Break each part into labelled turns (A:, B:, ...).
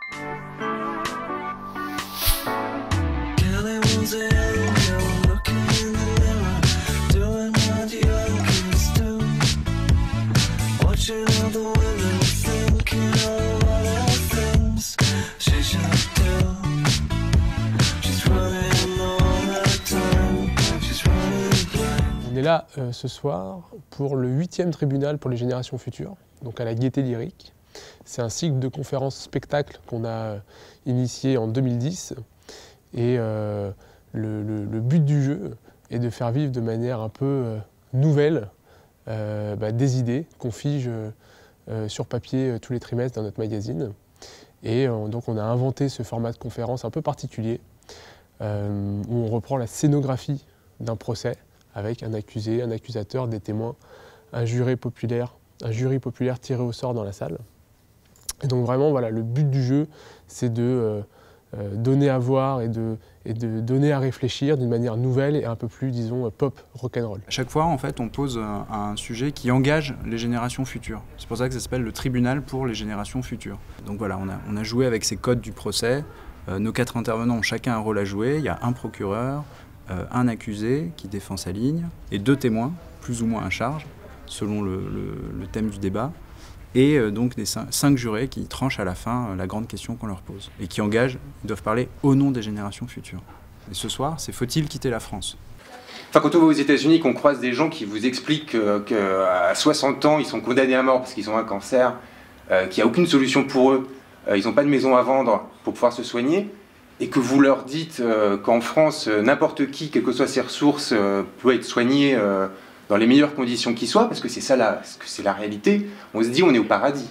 A: On est là ce soir pour le 8e tribunal pour les générations futures, donc à la Gaîté Lyrique. C'est un cycle de conférences spectacles qu'on a initié en 2010 et le but du jeu est de faire vivre de manière un peu nouvelle des idées qu'on fige sur papier tous les trimestres dans notre magazine. Et donc on a inventé ce format de conférence un peu particulier où on reprend la scénographie d'un procès avec un accusé, un accusateur, des témoins, un jury populaire tiré au sort dans la salle. Et donc vraiment, voilà, le but du jeu, c'est de donner à voir et de donner à réfléchir d'une manière nouvelle et un peu plus, disons, pop, rock'n'roll.
B: À chaque fois, en fait, on pose un sujet qui engage les générations futures. C'est pour ça que ça s'appelle le tribunal pour les générations futures. Donc voilà, on a joué avec ces codes du procès. Nos 4 intervenants ont chacun un rôle à jouer. Il y a un procureur, un accusé qui défend sa ligne et 2 témoins, plus ou moins à charge, selon le thème du débat. Et donc des 5 jurés qui tranchent à la fin la grande question qu'on leur pose et qui engagent, ils doivent parler au nom des générations futures. Et ce soir, c'est faut-il quitter la France?
C: Enfin, quand on va aux États-Unis, qu'on croise des gens qui vous expliquent qu'à 60 ans, ils sont condamnés à mort parce qu'ils ont un cancer, qu'il n'y a aucune solution pour eux, ils n'ont pas de maison à vendre pour pouvoir se soigner, et que vous leur dites qu'en France, n'importe qui, quelles que soient ses ressources, peut être soigné dans les meilleures conditions qui soient, parce que c'est ça c'est la réalité, on se dit on est au paradis.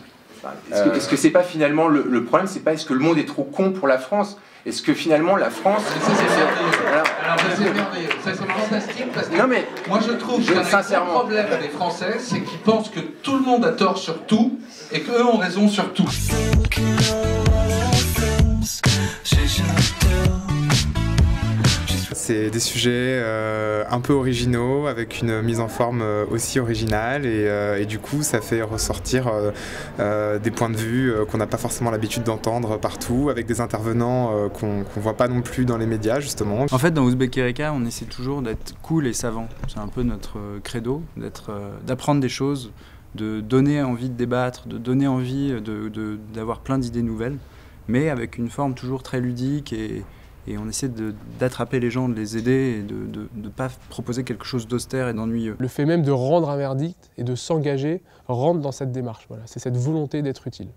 C: Est-ce que c'est pas finalement le problème, c'est pas est-ce que le monde est trop con pour la France? Est-ce que finalement la France...
D: Alors c'est merveilleux, ça c'est fantastique parce que
C: non, mais
D: moi je trouve qu'un gros problème des Français, c'est qu'ils pensent que tout le monde a tort sur tout et qu'eux ont raison sur tout.
E: C'est des sujets un peu originaux, avec une mise en forme aussi originale et du coup ça fait ressortir des points de vue qu'on n'a pas forcément l'habitude d'entendre partout, avec des intervenants qu'on voit pas non plus dans les médias justement.
B: En fait, dans Ouzbek Ereka, on essaie toujours d'être cool et savant. C'est un peu notre credo, d'apprendre des choses, de donner envie de débattre, de donner envie d'avoir plein d'idées nouvelles, mais avec une forme toujours très ludique et on essaie d'attraper les gens, de les aider et de ne pas proposer quelque chose d'austère et d'ennuyeux.
A: Le fait même de rendre un verdict et de s'engager rentre dans cette démarche. Voilà. C'est cette volonté d'être utile.